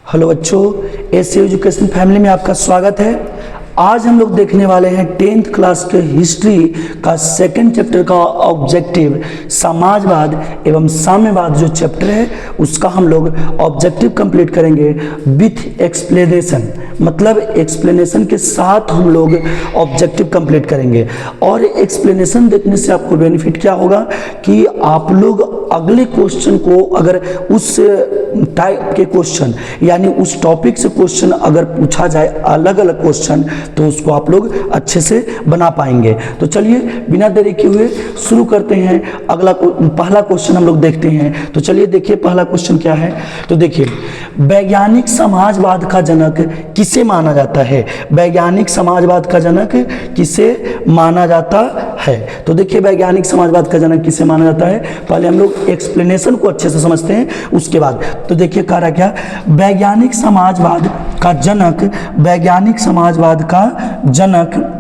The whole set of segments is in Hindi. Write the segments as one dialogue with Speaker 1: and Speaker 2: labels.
Speaker 1: हेलो बच्चों, एस एजुकेशन फैमिली में आपका स्वागत है। आज हम लोग देखने वाले हैं 10th क्लास के हिस्ट्री का सेकंड चैप्टर का ऑब्जेक्टिव समाजवाद एवं साम्यवाद जो चैप्टर है उसका हम लोग ऑब्जेक्टिव कंप्लीट करेंगे विथ एक्सप्लेनेशन, मतलब एक्सप्लेनेशन के साथ हम लोग ऑब्जेक्टिव कंप्लीट करेंगे। और एक्सप्लेनेशन देखने से आपको बेनिफिट क्या होगा कि आप लोग अगले क्वेश्चन को, अगर उस टाइप के क्वेश्चन यानी उस टॉपिक से क्वेश्चन अगर पूछा जाए अलग अलग क्वेश्चन, तो उसको आप लोग अच्छे से बना पाएंगे। तो चलिए बिना देरी किए हुए शुरू करते हैं। पहला क्वेश्चन हम लोग देखते हैं। तो चलिए देखिए पहला क्वेश्चन क्या है। तो देखिए, वैज्ञानिक समाजवाद का जनक किसे माना जाता है? वैज्ञानिक समाजवाद का जनक किसे माना जाता है? तो देखिए वैज्ञानिक समाजवाद का जनक किसे माना जाता है, पहले हम लोग एक्सप्लेनेशन को अच्छे से समझते हैं उसके बाद। तो देखिए कह रहा क्या, वैज्ञानिक समाजवाद का जनक, वैज्ञानिक समाजवाद का जनक,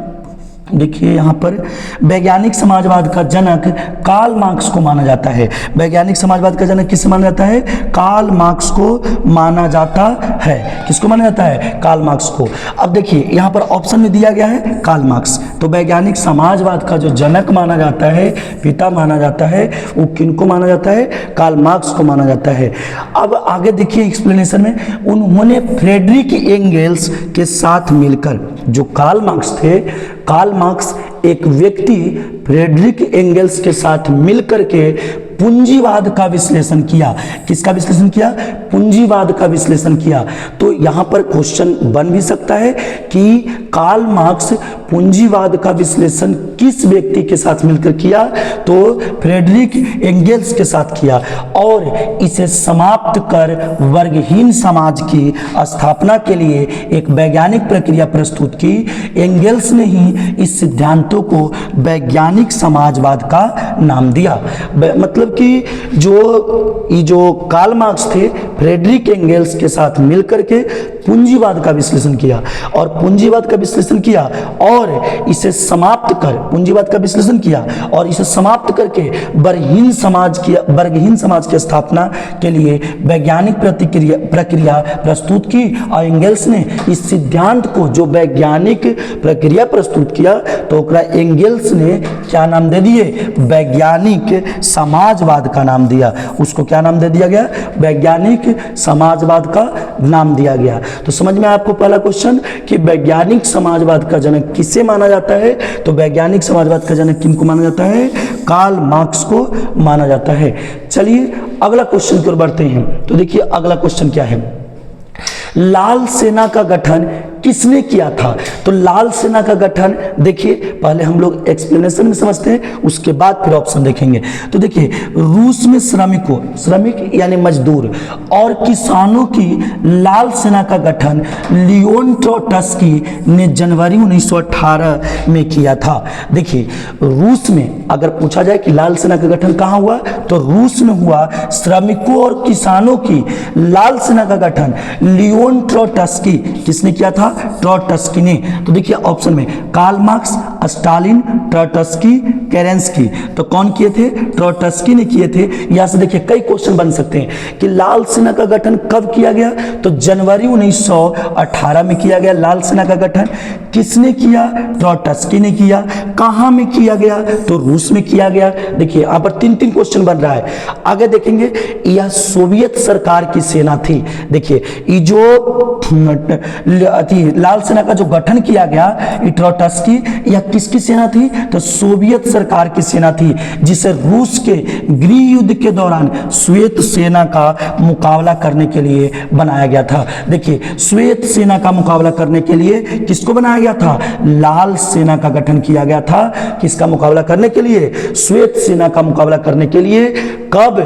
Speaker 1: देखिए यहाँ पर वैज्ञानिक समाजवाद का जनक कार्ल मार्क्स को माना जाता है। वैज्ञानिक समाजवाद का जनक किसे माना जाता है? कार्ल मार्क्स को माना जाता है। किसको माना जाता है? कार्ल मार्क्स को। अब देखिए यहाँ पर ऑप्शन में दिया गया है कार्ल मार्क्स, तो वैज्ञानिक समाजवाद का जो जनक माना जाता है, पिता माना जाता है, वो किनको माना जाता है? कार्ल मार्क्स को माना जाता है। अब आगे देखिए एक्सप्लेनेशन में, उन्होंने फ्रेडरिक एंगेल्स के साथ मिलकर, जो कार्ल मार्क्स थे, कार्ल मार्क्स एक व्यक्ति फ्रेडरिक एंगेल्स के साथ मिलकर के पूंजीवाद का विश्लेषण किया। किसका विश्लेषण किया? पूंजीवाद का विश्लेषण किया। तो यहाँ पर क्वेश्चन बन भी सकता है कि कार्ल मार्क्स पूंजीवाद का विश्लेषण किस व्यक्ति के साथ मिलकर किया? तो फ्रेडरिक एंगेल्स के साथ किया, और इसे समाप्त कर वर्गहीन समाज की स्थापना के लिए एक वैज्ञानिक प्रक्रिया प्रस्तुत की। एंगेल्स ने ही इस सिद्धांतों को वैज्ञानिक समाजवाद का नाम दिया। मतलब कि जो कार्ल मार्क्स थे, फ्रेडरिक एंगेल्स के साथ मिलकर के पूंजीवाद का विश्लेषण किया, और पूंजीवाद का विश्लेषण किया और इसे समाप्त कर, पूंजीवाद का विश्लेषण किया और इसे समाप्त करके वर्गहीन समाज की स्थापना के लिए वैज्ञानिक प्रक्रिया प्रस्तुत की। और एंगेल्स ने इस सिद्धांत को, जो वैज्ञानिक प्रक्रिया प्रस्तुत किया, तो एंगेल्स ने क्या नाम दे दिए? वैज्ञानिक समाजवाद का नाम दिया। उसको क्या नाम दे दिया गया? वैज्ञानिक समाजवाद का नाम दिया गया। तो समझ में आपको पहला क्वेश्चन कि वैज्ञानिक समाजवाद का जनक किसे माना जाता है? तो वैज्ञानिक समाजवाद का जनक किनको माना जाता है? कार्ल मार्क्स को माना जाता है। चलिए अगला क्वेश्चन की ओर बढ़ते हैं। तो देखिए अगला क्वेश्चन क्या है, लाल सेना का गठन किसने किया था? तो लाल सेना का गठन, देखिए पहले हम लोग एक्सप्लेनेशन में समझते हैं, उसके बाद फिर ऑप्शन देखेंगे। तो देखिए, रूस में श्रमिक यानी मजदूर और किसानों की लाल सेना का गठन लियोन ट्रोट्स्की ने जनवरी 1918 में किया था। देखिए रूस में अगर पूछा जाए कि लाल सेना का गठन कहाँ हुआ, तो रूस में हुआ। श्रमिकों और किसानों की लाल सेना का गठन लियोन ट्रोट्स्की, किसने किया था? ट्रोट्स्की ने। तो देखिए ऑप्शन में कार्ल मार्क्स, स्टालिन, ट्रोट्स्की, केरेंस्की। तो कौन किए थे? ट्रोट्स्की ने किए थे। यहां से देखिए कई क्वेश्चन बन सकते हैं कि लाल सेना का गठन कब किया गया, तो जनवरी 1918 में किया गया। लाल सेना का गठन किसने किया? ट्रोट्स्की ने किया। कहां में किया गया? तो रूस में किया गया। देखिए यहां पर तीन तीन बन रहा है। आगे देखेंगे, यह सोवियत सरकार की सेना थी। देखिए ये जो लाल सेना का जो गठन किया गया, ट्रोट्स्की, यह किसकी सेना थी? तो सोवियत सरकार की सेना थी, जिसे रूस के गृह युद्ध के दौरान श्वेत सेना का मुकाबला करने के लिए बनाया गया था। देखिए श्वेत सेना का मुकाबला करने के लिए किसको बनाया गया था? लाल सेना का गठन किया गया था। किसका मुकाबला करने के लिए? श्वेत सेना का मुकाबला करने के लिए। कब?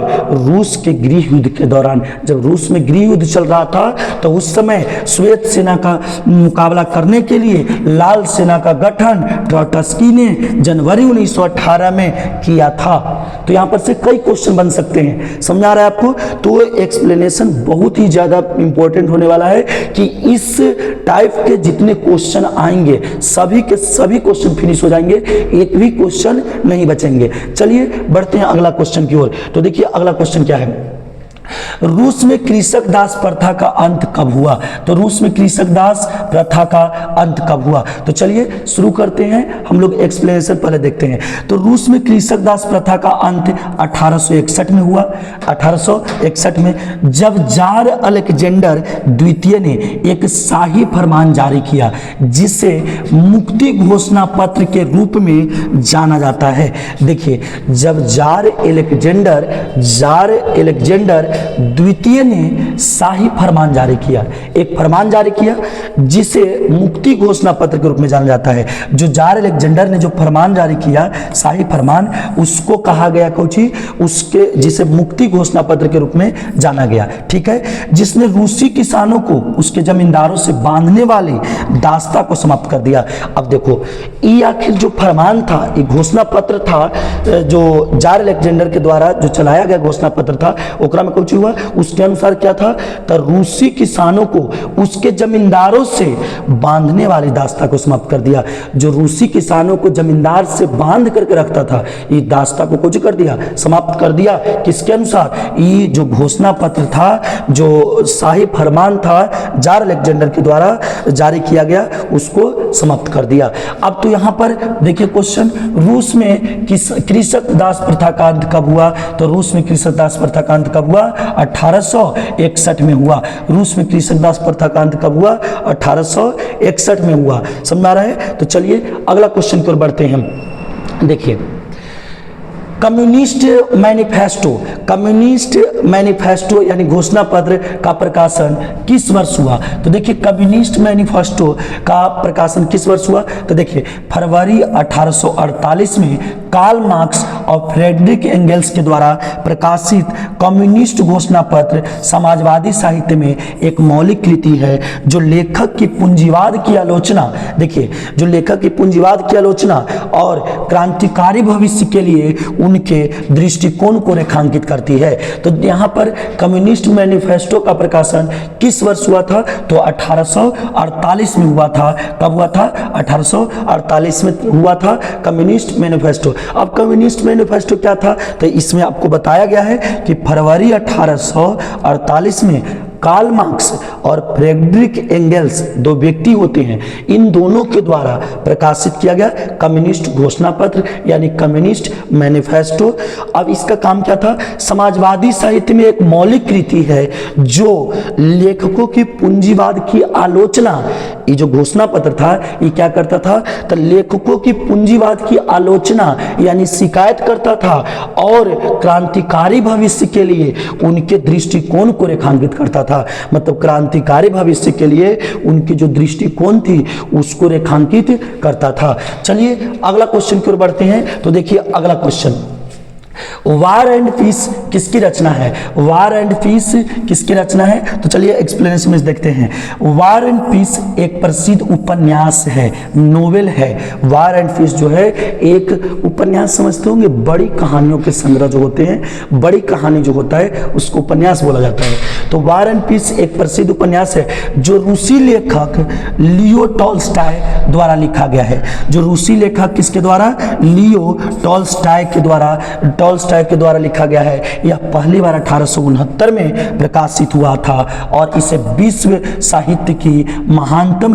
Speaker 1: रूस के गृह युद्ध के दौरान। जब रूस में गृह युद्ध चल रहा था, तो उस समय श्वेत सेना का मुकाबला करने के लिए लाल सेना का गठन ट्रोट्स्की ने जनवरी 1918 में किया था। तो यहां पर से कई क्वेश्चन बन सकते हैं। समझा रहा है आपको? तो एक्सप्लेनेशन बहुत ही ज्यादा इंपॉर्टेंट होने वाला है कि इस टाइप के जितने क्वेश्चन आएंगे सभी के सभी क्वेश्चन फिनिश हो जाएंगे, एक भी क्वेश्चन नहीं बचेंगे। चलिए बढ़ते हैं अगला क्वेश्चन की ओर। तो देखिए अगला क्वेश्चन क्या है, रूस में कृषक दास प्रथा का अंत कब हुआ? तो रूस में कृषक दास प्रथा का अंत कब हुआ? तो चलिए शुरू करते हैं, हम लोग एक्सप्लेनेशन पहले देखते हैं। तो रूस में कृषक दास प्रथा का अंत 1861 में हुआ। 1861 में जब जार अलेक्जेंडर द्वितीय ने एक शाही फरमान जारी किया जिसे मुक्ति घोषणा पत्र के रूप में जाना जाता है। देखिए, जब जार एलेक्जेंडर द्वितीय ने शाही फरमान जारी किया, एक फरमान जारी किया जिसे मुक्ति घोषणा पत्र के रूप में जाना जाता है। जो जार अलेक्जेंडर ने जो फरमान जारी किया, शाही फरमान, उसको कहा गया कोची, उसके जिसे मुक्ति घोषणा पत्र के रूप में जाना गया। ठीक है, जिसने रूसी किसानों को उसके जमींदारों से बांधने वाली दास्ता को समाप्त कर दिया। अब देखो, ये आखिर जो फरमान था, ये घोषणा पत्र था जो जार अलेक्जेंडर के द्वारा जो चलाया गया घोषणा पत्र था, ओकरा में कुछ हुआ। उसके अनुसार क्या था? तो रूसी किसानों को उसके जमींदारों से बांधने वाली दास्ता को समाप्त कर दिया। जो रूसी किसानों को जमींदार से बांध करके रखता था, ये दास्ता को कुछ कर दिया, समाप्त कर दिया। किसके अनुसार? ये जो घोषणा पत्र था, जो शाही फरमान था जार अलेक्जेंडर के द्वारा जारी किया गया, उसको समाप्त कर दिया। अब तो यहां पर देखिए क्वेश्चन, रूस में कृषक दास प्रथा का अंत कब हुआ? तो रूस में कृषक दास प्रथा का अंत कब हुआ? 1861 में हुआ। रूस में कृषक दास प्रथा का अंत कब हुआ? 1861 में हुआ। समझ आ रहा है? तो चलिए अगला क्वेश्चन की ओर बढ़ते हैं। देखिए, कम्युनिस्ट मैनिफेस्टो यानी घोषणा पत्र का प्रकाशन किस वर्ष हुआ? तो देखिए, कम्युनिस्ट मैनिफेस्टो का प्रकाशन किस वर्ष हुआ? तो देखिए, फरवरी 1848 में कार्ल मार्क्स और फ्रेडरिक एंगेल्स के द्वारा प्रकाशित कम्युनिस्ट घोषणा पत्र समाजवादी साहित्य में एक मौलिक कृति है जो लेखक की पूंजीवाद की आलोचना, देखिए, जो लेखक की पूंजीवाद की आलोचना और क्रांतिकारी भविष्य के लिए उनके दृष्टिकोण को रेखांकित करती है। तो यहाँ पर कम्युनिस्ट मैनिफेस्टो का प्रकाशन किस वर्ष हुआ था? तो 1848 में हुआ था। कब हुआ था? 1848 में हुआ था कम्युनिस्ट मैनिफेस्टो। अब कम्युनिस्ट मैनिफेस्टो क्या था? तो इसमें आपको बताया गया है कि फरवरी 1848 में कार्ल मार्क्स और फ्रेडरिक एंगेल्स, दो व्यक्ति होते हैं, इन दोनों के द्वारा प्रकाशित किया गया कम्युनिस्ट घोषणा पत्र यानी कम्युनिस्ट मैनिफेस्टो। अब इसका काम क्या था? समाजवादी साहित्य में एक मौलिक कृति है जो लेखकों की पूंजीवाद की आलोचना, ये जो घोषणा पत्र था ये क्या करता था? तो लेखकों की पूंजीवाद की आलोचना यानी शिकायत करता था और क्रांतिकारी भविष्य के लिए उनके दृष्टिकोण को रेखांकित करता था। मतलब क्रांतिकारी भविष्य के लिए उनकी जो दृष्टिकोण थी उसको रेखांकित करता था। चलिए अगला क्वेश्चन की ओर बढ़ते हैं। तो देखिए अगला क्वेश्चन, वार एंड पीस किसकी रचना है? वार एंड पीस किसकी रचना है? तो चलिए एक्सप्लेनेशन में देखते हैं। वार एंड पीस एक प्रसिद्ध उपन्यास है, नोवेल है। वार एंड पीस जो है एक उपन्यास, समझते होंगे, बड़ी कहानियों के संग्रह जो होते हैं, बड़ी कहानी जो होता है उसको उपन्यास बोला जाता है। तो वार एंड पीस एक प्रसिद्ध उपन्यास है जो रूसी लेखक लियो टॉल्स्टॉय द्वारा लिखा गया है। जो रूसी लेखक किसके द्वारा? लियो टॉल्स्टॉय के द्वारा लिखा गया है। यह पहली बार 1869 में प्रकाशित हुआ था और इसे विश्व साहित्य की महानतम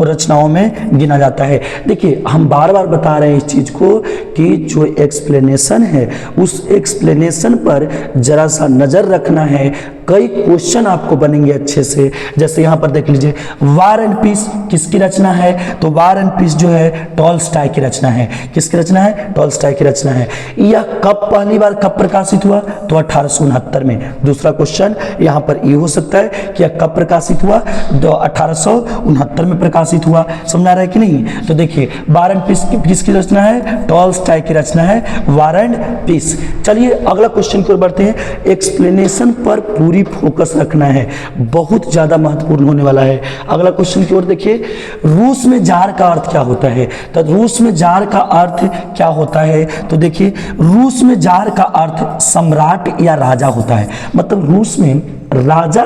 Speaker 1: रचनाओं में गिना जाता है। देखिए, हम बार बार बता रहे हैं इस चीज को कि जो एक्सप्लेनेशन है उस एक्सप्लेनेशन पर जरा सा नजर रखना है। कई क्वेश्चन आपको बनेंगे अच्छे से। जैसे यहाँ पर देख लीजिए, वार एंड पीस किसकी रचना है? तो वार एंड पीस जो है टॉल्स्टॉय की रचना है। किसकी रचना है? टॉल्स्टॉय की रचना है। यह कब पहली बार कब प्रकाशित हुआ? तो 1869 में। दूसरा क्वेश्चन यहाँ पर ये हो सकता है कि यह कब प्रकाशित हुआ? तो 1869 में प्रकाशित हुआ। समझा रहा है कि नहीं? तो देखिए, वार एंड पीस किसकी रचना है? टॉल्स्टॉय की रचना है, वार एंड पीस। चलिए अगला क्वेश्चन की ओर बढ़ते हैं। एक्सप्लेनेशन पर पूरी फोकस रखना है, बहुत ज्यादा महत्वपूर्ण होने वाला है। अगला क्वेश्चन की ओर देखिए, रूस में जार का अर्थ क्या होता है? तो रूस में जार का अर्थ क्या होता है? तो देखिए, रूस में जार का अर्थ सम्राट या राजा होता है। मतलब रूस में राजा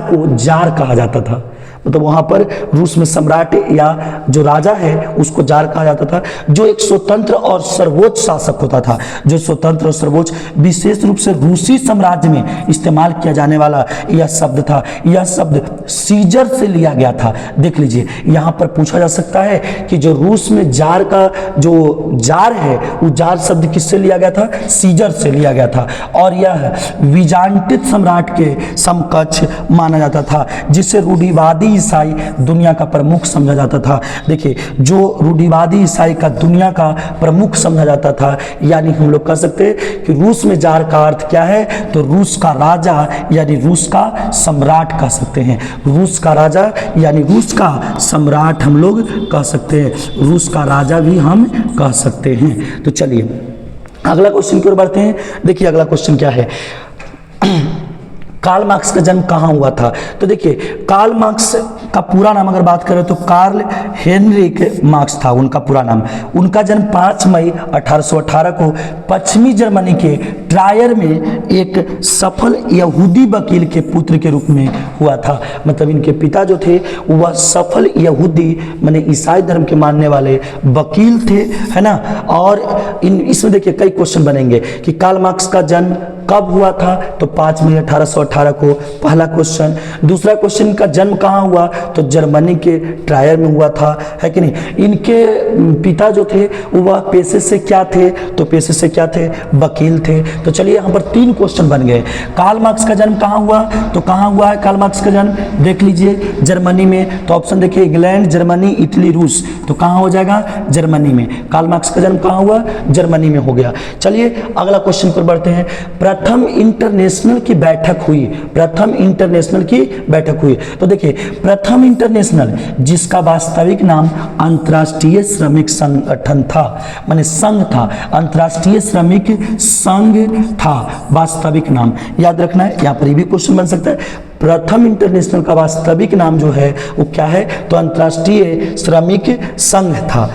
Speaker 1: को जार कहा जाता था। मतलब वहां पर रूस में सम्राट या जो राजा है उसको जार कहा जाता था, जो एक स्वतंत्र और सर्वोच्च शासक होता था, जो स्वतंत्र और सर्वोच्च, विशेष रूप से रूसी साम्राज्य में इस्तेमाल किया जाने वाला यह शब्द था। यह शब्द सीजर से लिया गया था। देख लीजिए यहां पर पूछा जा सकता है कि जो रूस में जार का जो जार है वो जार शब्द किससे लिया गया था? सीजर से लिया गया था। और यह विजांटित सम्राट के समकक्ष माना जाता था, जिसे रूढ़िवादी ईसाई दुनिया का प्रमुख समझा जाता था। देखिए जो रूढ़िवादी ईसाई का दुनिया का प्रमुख समझा जाता था, यानी हम लोग कह सकते हैं कि रूस में जार का अर्थ क्या है? तो रूस का राजा यानी रूस का सम्राट कह सकते हैं। रूस का राजा यानी रूस का सम्राट हम लोग कह सकते हैं, रूस का राजा भी हम कह सकते हैं। तो चलिए अगला क्वेश्चन की ओर बढ़ते हैं। देखिए अगला क्वेश्चन क्या है, कार्ल मार्क्स का जन्म कहाँ हुआ था? तो देखिए कार्ल मार्क्स का पूरा नाम अगर बात करें तो कार्ल हेनरिक मार्क्स था उनका पूरा नाम। उनका जन्म 5 मई 1818 को पश्चिमी जर्मनी के ट्रायर में एक सफल यहूदी वकील के पुत्र के रूप में हुआ था। मतलब इनके पिता जो थे वह सफल यहूदी माने ईसाई धर्म के मानने वाले वकील थे, है ना। और इसमें देखिए कई क्वेश्चन बनेंगे कि कार्ल मार्क्स का जन्म कब हुआ था? तो 5 मई 1818 को पहला क्वेश्चन। दूसरा क्वेश्चन का जन्म कहाँ हुआ? तो जर्मनी के ट्रायर में हुआ था, है कि नहीं। इनके पिता जो थे वह पेशे से क्या थे? तो पेशे से क्या थे? वकील थे। तो चलिए यहाँ पर 3 क्वेश्चन बन गए। कार्ल मार्क्स का जन्म कहाँ हुआ? तो कहाँ हुआ है कार्ल मार्क्स का जन्म? देख लीजिए जर्मनी में। तो ऑप्शन देखिए इंग्लैंड, जर्मनी, इटली, रूस। तो कहाँ हो जाएगा? जर्मनी में। कार्ल मार्क्स का जन्म कहाँ हुआ? जर्मनी में हो गया। चलिए अगला क्वेश्चन पर बढ़ते हैं। प्रथम इंटरनेशनल की बैठक हुई, प्रथम इंटरनेशनल की बैठक हुई। तो देखिए प्रथम इंटरनेशनल जिसका वास्तविक नाम अंतर्राष्ट्रीय श्रमिक संगठन था, माने संघ था, अंतर्राष्ट्रीय श्रमिक संघ था वास्तविक नाम, याद रखना है। यहाँ पर ये भी क्वेश्चन बन सकता है, प्रथम इंटरनेशनल का वास्तविक नाम जो है वो क्या है? तो अंतर्राष्ट्रीय श्रमिक संघ था।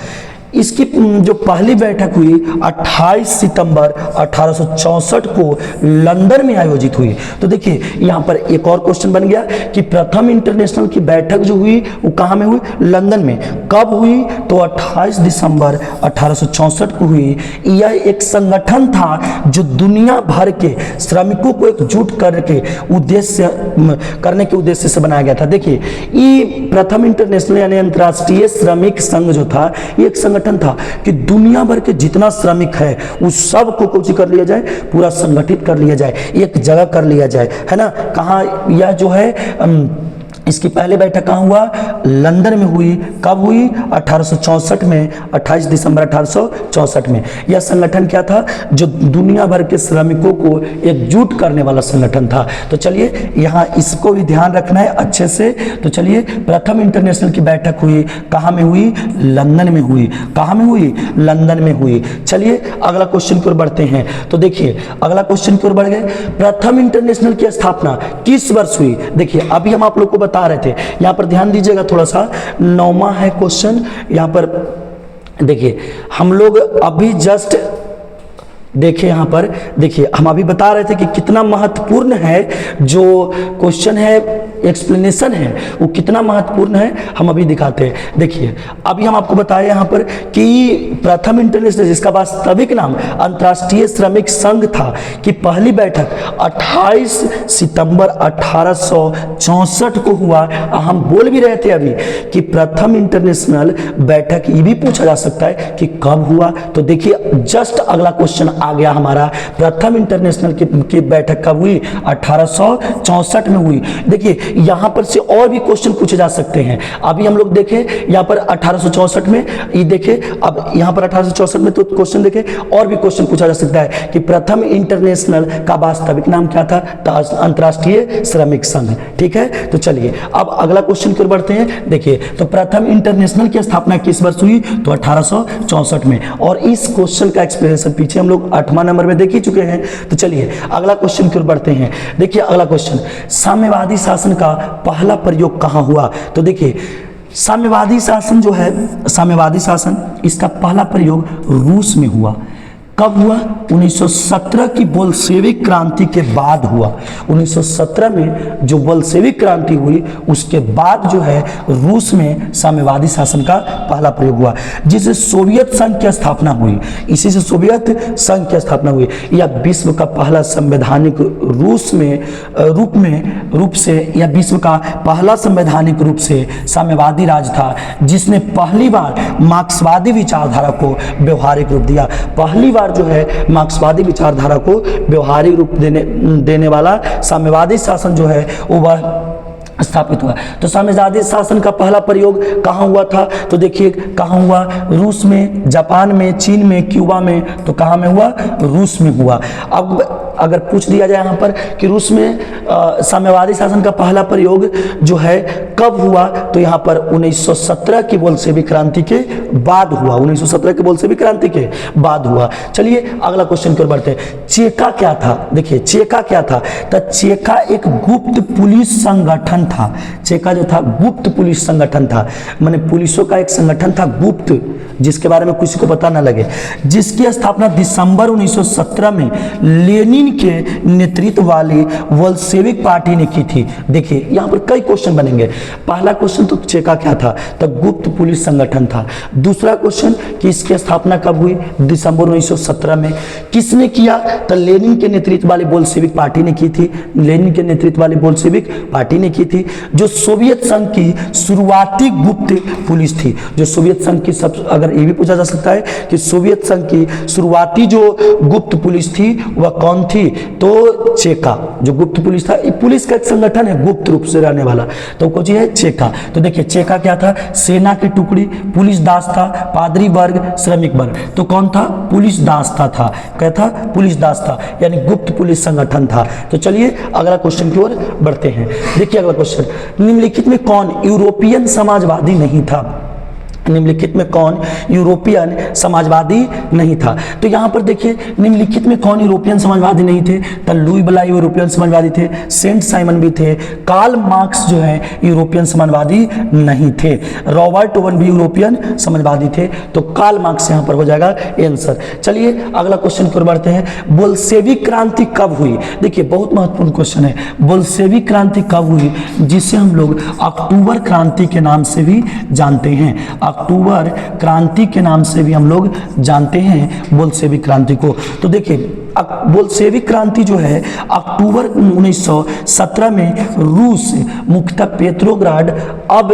Speaker 1: इसकी जो पहली बैठक हुई 28 सितंबर 1864 को लंदन में आयोजित हुई। तो देखिए यहाँ पर एक और क्वेश्चन बन गया कि प्रथम इंटरनेशनल की बैठक जो हुई वो कहाँ में हुई? लंदन में। कब हुई? तो 28 दिसंबर 1864 को हुई। यह एक संगठन था जो दुनिया भर के श्रमिकों को एकजुट करने के उद्देश्य से बनाया गया था। देखिए ये प्रथम इंटरनेशनल यानी अंतर्राष्ट्रीय श्रमिक संघ जो था ये एक संगठन था कि दुनिया भर के जितना श्रमिक है उस सब को कुछ कर लिया जाए, पूरा संगठित कर लिया जाए, एक जगह कर लिया जाए, है ना। कहाँ यह जो है इसकी पहली बैठक कहाँ हुआ? लंदन में हुई। कब हुई? 1864 में, 28 दिसंबर 1864 में। यह संगठन क्या था? जो दुनिया भर के श्रमिकों को एकजुट करने वाला संगठन था। तो चलिए यहाँ इसको भी ध्यान रखना है अच्छे से। तो चलिए प्रथम इंटरनेशनल की बैठक हुई, कहाँ में हुई? लंदन में हुई। कहाँ में हुई? लंदन में हुई। चलिए अगला क्वेश्चन की ओर बढ़ते हैं। तो देखिए अगला क्वेश्चन की ओर बढ़ गए। प्रथम इंटरनेशनल की स्थापना किस वर्ष हुई? देखिए अभी हम आप लोग को बता रहे थे, यहां पर ध्यान दीजिएगा थोड़ा सा, 9वां है क्वेश्चन। यहां पर देखिए हम लोग अभी जस्ट देखिए यहाँ पर देखिए हम अभी बता रहे थे कि कितना महत्वपूर्ण है जो क्वेश्चन है, एक्सप्लेनेशन है वो कितना महत्वपूर्ण है, हम अभी दिखाते हैं। देखिए अभी हम आपको बताए यहाँ पर कि प्रथम इंटरनेशनल जिसका वास्तविक नाम अंतर्राष्ट्रीय श्रमिक संघ था कि पहली बैठक 28 सितंबर 1864 को हुआ। हम बोल भी रहे थे अभी कि प्रथम इंटरनेशनल बैठक ये भी पूछा जा सकता है कि कब हुआ। तो देखिए जस्ट अगला क्वेश्चन आ गया हमारा, प्रथम इंटरनेशनल की बैठक कब हुई? 1864 में हुई। देखिए यहां पर से और भी क्वेश्चन पूछे जा सकते हैं। अभी हम लोग देखें यहां पर 1864 में, ये देखें अब यहां पर 1864 में तो क्वेश्चन देखें और भी क्वेश्चन पूछा जा सकता है कि प्रथम इंटरनेशनल का वास्तविक नाम क्या था? अंतर्राष्ट्रीय श्रमिक संघ। ठीक है, तो चलिए अब अगला क्वेश्चन की ओर बढ़ते हैं। देखिए तो प्रथम इंटरनेशनल की स्थापना किस वर्ष हुई? तो 1864 में। और इस क्वेश्चन का एक्सप्लेनेशन पीछे हम लोग 8वां नंबर में देख ही चुके हैं। तो चलिए अगला क्वेश्चन की ओर बढ़ते हैं। देखिए अगला क्वेश्चन, साम्यवादी शासन का पहला प्रयोग कहां हुआ? तो देखिए साम्यवादी शासन जो है, साम्यवादी शासन इसका पहला प्रयोग रूस में हुआ। कब हुआ? 1917 की बोल्शेविक क्रांति के बाद हुआ। 1917 में जो बोल्शेविक क्रांति हुई उसके बाद जो है रूस में साम्यवादी शासन का पहला प्रयोग हुआ, जिससे सोवियत संघ की स्थापना हुई। इसी से सोवियत संघ की स्थापना हुई। यह विश्व का पहला संवैधानिक रूप से यह विश्व का पहला संवैधानिक रूप से साम्यवादी राज्य था, जिसने पहली बार मार्क्सवादी विचारधारा को व्यवहारिक रूप दिया। पहली बार जो है मार्क्सवादी विचारधारा को व्यवहारिक रूप देने वाला साम्यवादी शासन जो है वो स्थापित हुआ। तो साम्यवादी शासन का पहला प्रयोग कहाँ हुआ था? तो देखिए कहाँ हुआ? रूस में, जापान में, चीन में, क्यूबा में। तो कहाँ में हुआ? रूस में हुआ। अब अगर पूछ दिया जाए यहाँ पर कि रूस में साम्यवादी शासन का पहला प्रयोग जो है कब हुआ, तो यहाँ पर 1917 की बोल्शेविक क्रांति के बाद हुआ। 1917 की बोल्शेविक क्रांति के बाद हुआ। चलिए अगला क्वेश्चन की ओर बढ़ते हैं। चेका क्या था? देखिए चेका क्या था? तो चेका एक गुप्त पुलिस संगठन था। चेका जो था गुप्त पुलिस संगठन था, माने पुलिसों का एक संगठन था गुप्त, जिसके बारे में किसी को पता न लगे, जिसकी स्थापना दिसंबर 1917 में लेनिन के नेतृत्व वाली बोल्शेविक पार्टी ने की थी। देखिए यहाँ पर कई क्वेश्चन बनेंगे। पहला क्वेश्चन तो चेका क्या था? तो गुप्त पुलिस संगठन था। दूसरा क्वेश्चन कि इसकी स्थापना कब हुई? दिसंबर 1917 में। किसने किया? तो लेनिन के नेतृत्व वाली बोल्शेविक पार्टी ने की थी। लेनिन के नेतृत्व वाली बोल्शेविक पार्टी ने की थी, जो सोवियत संघ की शुरुआती गुप्त पुलिस थी। जो सोवियत संघ की अगर ये भी पूछा जा सकता है कि सोवियत संघ की शुरुआती जो गुप्त पुलिस थी वह कौन थी? तो चेका। जो गुप्त पुलिस था, पुलिस का एक संगठन है गुप्त रूप से रहने वाला, तो कौन है? चेका। तो देखिए चेका क्या था? सेना की टुकड़ी, पुलिस दास्ता, पादरी वर्ग, श्रमिक वर्ग। तो कौन था? पुलिस दास्ता था। क्या था? पुलिस दास्ता, यानी गुप्त पुलिस संगठन था। तो चलिए अगला क्वेश्चन की ओर बढ़ते हैं। देखिए अगला क्वेश्चन, निम्नलिखित में कौन यूरोपियन समाजवादी नहीं था? निम्नलिखित में कौन यूरोपियन समाजवादी नहीं था? तो यहाँ पर देखिए निम्नलिखित में कौन यूरोपियन समाजवादी नहीं थे? तो लुई ब्लाई यूरोपियन समाजवादी थे, सेंट साइमन भी थे, कार्ल मार्क्स जो है यूरोपियन समाजवादी नहीं थे, रॉबर्ट ओवन भी यूरोपियन समाजवादी थे। तो कार्ल मार्क्स यहाँ पर हो जाएगा आंसर। चलिए अगला क्वेश्चन की ओर बढ़ते हैं। बोल्शेविक क्रांति कब हुई? देखिए बहुत महत्वपूर्ण क्वेश्चन है। बोल्शेविक क्रांति कब हुई, जिसे हम लोग अक्टूबर क्रांति के नाम से भी जानते हैं। अक्टूबर क्रांति के नाम से भी हम लोग जानते हैं बोल्शेविक क्रांति को। तो देखिए बोल्शेविक क्रांति जो है अक्टूबर 1917 में रूस, मुख्यतः पेट्रोग्राड, अब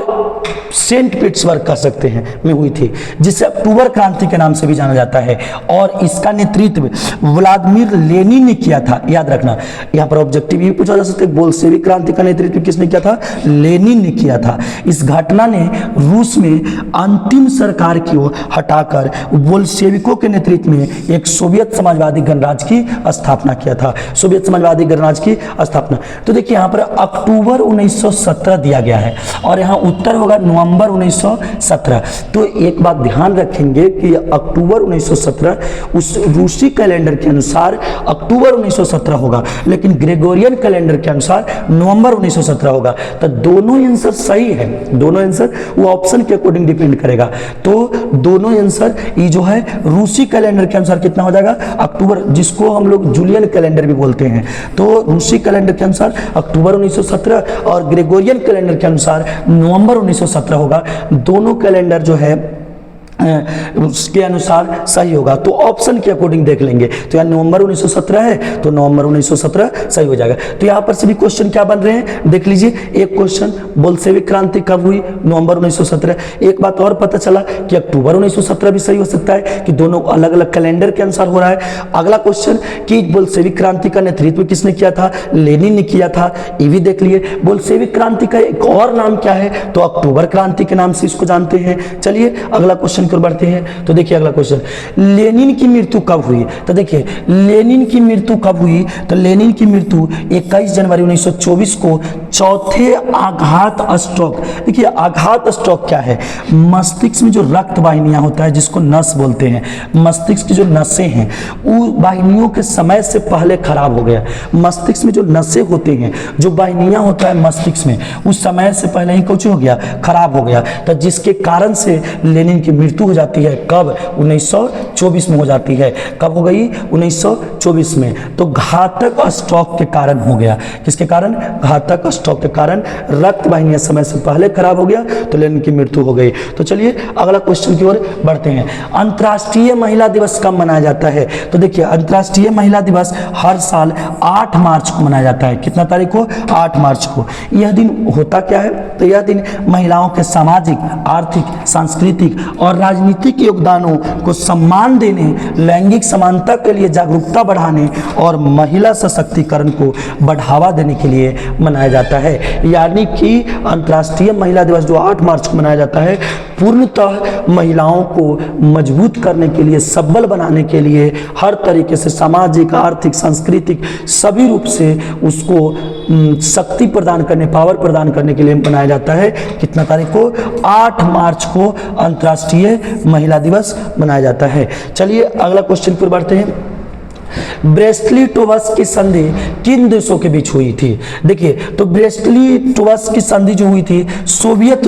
Speaker 1: सेंट पीटर्सबर्ग कह सकते हैं, में हुई थी, जिसे अक्टूबर क्रांति के नाम से भी जाना जाता है। और इसका नेतृत्व व्लादिमीर लेनिन ने किया था। याद रखना, यहाँ पर ऑब्जेक्टिव भी पूछा जा सकता है, बोल्शेविक क्रांति का नेतृत्व किसने किया था? लेनिन ने किया था। इस घटना ने रूस में अंतिम सरकार की ओर हटाकर बोल्शेविकों के नेतृत्व में एक सोवियत समाजवादी गणराज्य की स्थापना किया था। सोवियत समाजवादी गणराज्य की स्थापना। तो देखिए यहाँ पर अक्टूबर 1917 दिया गया है और यहाँ उत्तर होगा नवंबर 1917। तो एक बात ध्यान रखेंगे कि अक्टूबर 1917 उस रूसी कैलेंडर के अनुसार अक्टूबर 1917 होगा, लेकिन ग्रेगोरियन कैलेंडर के अनुसार नवंबर 1917 होगा। तो दोनों आंसर सही है, दोनों आंसर वो ऑप्शन के अकॉर्डिंग डिपेंड करेगा। तो दोनों आंसर ये जो है रूसी कैलेंडर के अनुसार कितना हो जाएगा? अक्टूबर, जिसको हम लोग जूलियन कैलेंडर भी बोलते हैं। तो रूसी कैलेंडर के अनुसार अक्टूबर 1917 और ग्रेगोरियन कैलेंडर के अनुसार नवंबर 1917 होगा। दोनों कैलेंडर जो है उसके अनुसार सही होगा। तो ऑप्शन के अकॉर्डिंग देख लेंगे। तो यहाँ नवंबर 1917 है तो नवंबर 1917 सही हो जाएगा। तो यहाँ पर सभी क्वेश्चन क्या बन रहे हैं देख लीजिए। एक क्वेश्चन बोल्शेविक क्रांति कब हुई? नवंबर 1917। एक बात और पता चला कि अक्टूबर 1917 भी सही हो सकता है कि दोनों अलग अलग कैलेंडर के अनुसार हो रहा है। अगला क्वेश्चन कि बोल्शेविक क्रांति का नेतृत्व किसने किया था? लेनिन ने किया था, ये भी देख लिए। बोल्शेविक क्रांति का एक और नाम क्या है? तो अक्टूबर क्रांति के नाम से इसको जानते हैं। चलिए अगला क्वेश्चन बढ़ते हैं। तो देखिए अगला क्वेश्चन, लेनिन की मृत्यु कब हुई? तो देखिए लेनिन की मृत्यु कब हुई? तो लेनिन की मृत्यु 21 जनवरी 1924 को चौथे आघात स्ट्रोक। देखिए आघात स्ट्रोक क्या है? मस्तिष्क में जो रक्त वाहिनियां होता है जिसको नस बोलते हैं, मस्तिष्क की जो नसें हैं वो वाहिनियों के समय से पहले खराब हो गया। मस्तिष्क में जो नसें होते हैं, जो वाहिनियां होता है मस्तिष्क में, उस समय से पहले ही कुछ हो गया, खराब हो गया। तो जिसके कारण से लेनिन की मृत्यु मृत्यु हो जाती है। कब? 1924 में हो जाती है। कब हो गई? 1924 में। तो घातक स्ट्रोक के कारण हो गया। किसके कारण? घातक स्ट्रोक के कारण। रक्त वाहिनियां समय से पहले खराब हो गया तो लेनिन की मृत्यु हो गई। तो चलिए अगला क्वेश्चन की ओर बढ़ते हैं। अंतर्राष्ट्रीय महिला दिवस कब मनाया जाता है? तो देखिए अंतर्राष्ट्रीय महिला दिवस हर साल 8 मार्च को मनाया जाता है। कितना तारीख को? 8 मार्च को। यह दिन होता क्या है? तो यह दिन महिलाओं के सामाजिक, आर्थिक, सांस्कृतिक और राजनीतिक योगदानों को सम्मान देने, लैंगिक समानता के लिए जागरूकता बढ़ाने और महिला सशक्तिकरण को बढ़ावा देने के लिए मनाया जाता है। यानी कि अंतर्राष्ट्रीय महिला दिवस जो 8 मार्च को मनाया जाता है पूर्णतः महिलाओं को मजबूत करने के लिए, सबल बनाने के लिए, हर तरीके से सामाजिक, आर्थिक, सांस्कृतिक सभी रूप से उसको शक्ति प्रदान करने, पावर प्रदान करने के लिए मनाया जाता है। कितना तारीख को? 8 मार्च को अंतर्राष्ट्रीय महिला दिवस मनाया जाता है। चलिए अगला क्वेश्चन पर बढ़ते हैं। ब्रेस्ट-लिटोवस की संधि किन देशों के बीच हुई थी? देखिए तो ब्रेस्ट-लिटोवस की संधि जो हुई थी सोवियत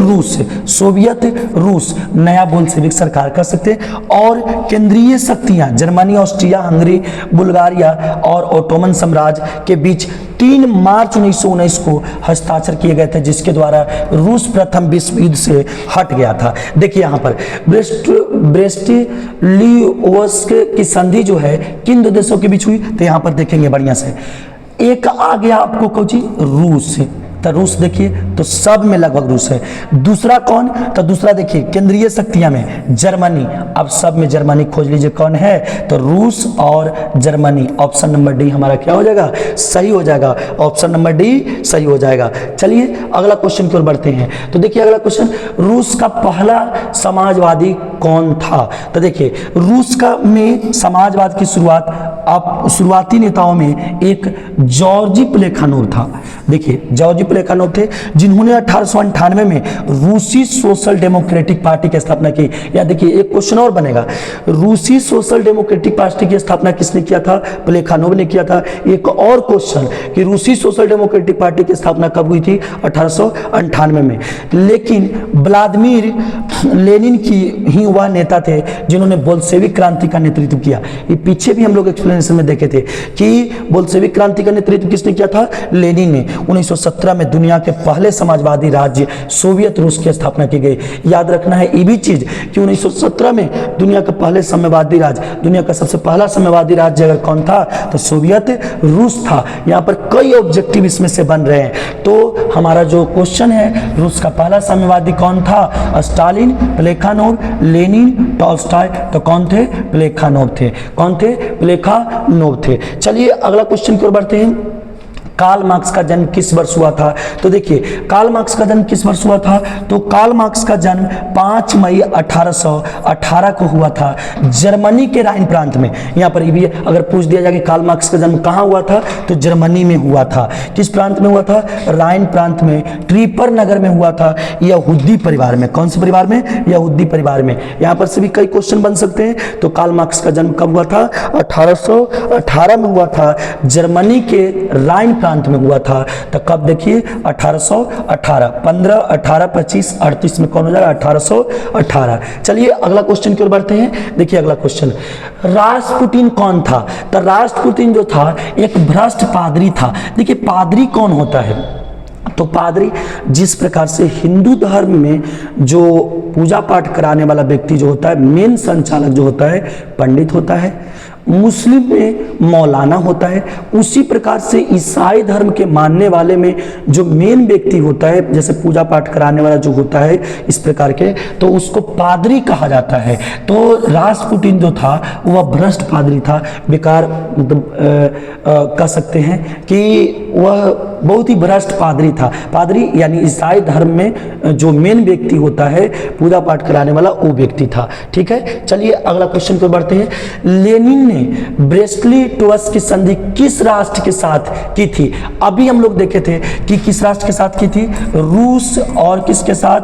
Speaker 1: रूस नया बोल्शेविक सरकार कर सकते हैं और केंद्रीय शक्तियां जर्मनी, ऑस्ट्रिया, हंगरी, बुल्गारिया और ओटोमन साम्राज्य के बीच 3 मार्च 1919 को हस्ताक्षर किए गए थे, जिसके द्वारा रूस प्रथम विश्व युद्ध से हट गया था। देखिए यहाँ पर ब्रेस्ट-लिटोवस की संधि जो है किन दो देशों के बीच हुई? तो यहाँ पर देखेंगे बढ़िया से। एक आ गया आपको कौन सी? रूस। तो रूस देखिए तो सब में लगभग रूस है। दूसरा कौन? तो दूसरा देखिए केंद्रीय शक्तियां में जर्मनी। अब सब में जर्मनी खोज लीजिए कौन है? तो रूस और जर्मनी। ऑप्शन नंबर डी हमारा क्या हो जाएगा? सही हो जाएगा। ऑप्शन नंबर डी सही हो जाएगा। चलिए अगला क्वेश्चन की ओर बढ़ते हैं। तो देखिए अगला क्वेश्चन, रूस का पहला समाजवादी कौन था? तो देखिए रूस का में समाजवाद की शुरुआती नेताओं में एक जॉर्जी प्लेखानोव था। देखिए जॉर्जी प्लेखानोव थे जिन्होंने 1898 में रूसी सोशल डेमोक्रेटिक पार्टी की स्थापना की। या देखिए एक क्वेश्चन और बनेगा, रूसी सोशल डेमोक्रेटिक पार्टी की स्थापना किसने किया था? प्लेखानोव ने किया था। एक और क्वेश्चन कि रूसी सोशल डेमोक्रेटिक पार्टी की स्थापना कब हुई थी? 1898 में। लेकिन व्लादिमीर लेनिन की ही वह नेता थे जिन्होंने बोल्शेविक क्रांति का नेतृत्व किया। ये पीछे भी हम लोग एक्सप्लेनेशन में देखे थे कि बोल्शेविक क्रांति का नेतृत्व किसने किया था? लेनिन ने। 1917 में दुनिया के पहले समाजवादी राज्य सोवियत रूस की स्थापना की गई। याद रखना है ये भी चीज कि 1917 में दुनिया का पहले साम्यवादी राज्य, दुनिया का सबसे पहला साम्यवादी राज्य अगर कौन था तो सोवियत रूस था। यहाँ पर कई ऑब्जेक्टिव इसमें से बन रहे हैं। तो हमारा जो क्वेश्चन है, रूस का पहला साम्यवादी कौन था? Stalin, Plekhanov, Lenin, Tolstoy. तो कौन थे? प्लेखानोव थे। कौन थे? प्लेखानोव थे। चलिए अगला क्वेश्चन की ओर बढ़ते हैं। कार्ल मार्क्स का जन्म किस वर्ष हुआ था? तो देखिए कार्ल मार्क्स का जन्म किस वर्ष हुआ था? तो कार्ल मार्क्स का जन्म 5 मई 1818 को हुआ था जर्मनी के राइन प्रांत में। यहाँ पर भी अगर पूछ दिया जाए कि कार्ल मार्क्स का जन्म कहाँ हुआ था तो जर्मनी में हुआ था। किस प्रांत में हुआ था? राइन प्रांत में, ट्रीपर नगर में हुआ था, यहूदी परिवार में। कौन से परिवार में? यहूदी परिवार में। यहाँ पर से भी कई क्वेश्चन बन सकते हैं। तो कार्ल मार्क्स का जन्म कब हुआ था? 1818 में हुआ था, जर्मनी के राइन प्रांत में हुआ था। तो कब? देखिए 1818, 15, 18, 25, 38 में कौन हो जाएगा? 1818। चलिए अगला क्वेश्चन की ओर बढ़ते हैं। देखिए अगला क्वेश्चन, रास्पुटिन कौन था? तो रास्पुटिन जो था एक भ्रष्ट पादरी था। देखिए पादरी कौन होता है? तो पादरी जिस प्रकार से हिंदू धर्म में जो पूजा पाठ कराने वाला व्यक्ति जो होता है, मेन संचालक जो होता है पंडित होता है, मुस्लिम में मौलाना होता है, उसी प्रकार से ईसाई धर्म के मानने वाले में जो मेन व्यक्ति होता है, जैसे पूजा पाठ कराने वाला जो होता है इस प्रकार के, तो उसको पादरी कहा जाता है। तो रास्पुटिन जो था वह भ्रष्ट पादरी था, बेकार मतलब कह सकते हैं कि वह बहुत ही भ्रष्ट पादरी था। पादरी यानी ईसाई धर्म में जो मेन व्यक्ति होता है पूजा पाठ कराने वाला वो व्यक्ति था। ठीक है, चलिए अगला क्वेश्चन पर बढ़ते हैं। लेनिन ने ब्रेस्ट-लिटोवस की संधि किस राष्ट्र के साथ की थी? अभी हम लोग देखे थे कि किस राष्ट्र के साथ की थी? रूस और किसके साथ?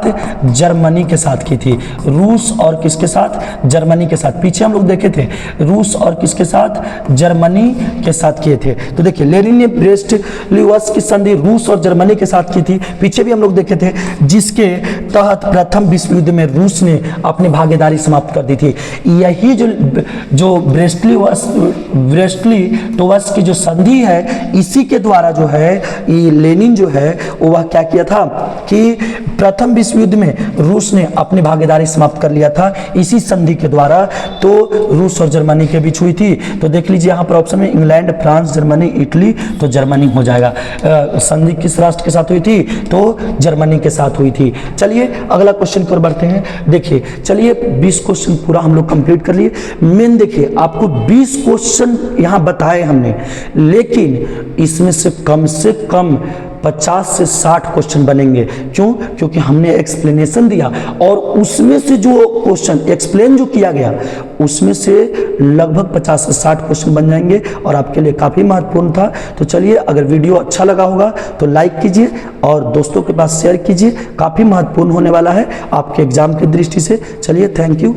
Speaker 1: जर्मनी के साथ की थी। रूस और किसके साथ? जर्मनी के साथ। पीछे हम लोग देखे थे रूस और किसके साथ? जर्मनी के साथ किए थे। तो देखिए लेनिन ने ब्रेस्ट-लिटोवस की संधि रूस और जर्मनी के साथ की थी। पीछे भी हम लोग देखे थे जिसके तहत प्रथम विश्व युद्ध में रूस ने अपनी भागीदारी समाप्त कर दी थी। यही जो ब्रेस्टली-लिटोवस्क की जो संधि है, इसी के द्वारा जो है ये लेनिन जो है वह क्या किया था कि प्रथम विश्व युद्ध में रूस ने अपनी भागीदारी समाप्त कर लिया था इसी संधि के द्वारा। तो रूस और जर्मनी के बीच हुई थी। तो देख लीजिए यहाँ पर ऑप्शन में इंग्लैंड, फ्रांस, जर्मनी, इटली, तो जर्मनी हो जाएगा। संधि किस राष्ट्र के साथ हुई थी? तो जर्मनी के साथ हुई थी। चलिए अगला क्वेश्चन की ओर बढ़ते हैं। देखिए चलिए 20 क्वेश्चन पूरा हम लोग कंप्लीट कर लिए। मेन देखिए आपको 20 क्वेश्चन यहाँ बताए हमने, लेकिन इसमें से कम 50 से 60 क्वेश्चन बनेंगे। क्यों? क्योंकि हमने एक्सप्लेनेशन दिया और उसमें से जो क्वेश्चन एक्सप्लेन जो किया गया उसमें से लगभग 50 से 60 क्वेश्चन बन जाएंगे और आपके लिए काफ़ी महत्वपूर्ण था। तो चलिए अगर वीडियो अच्छा लगा होगा तो लाइक कीजिए और दोस्तों के पास शेयर कीजिए, काफ़ी महत्वपूर्ण होने वाला है आपके एग्जाम की दृष्टि से। चलिए थैंक यू।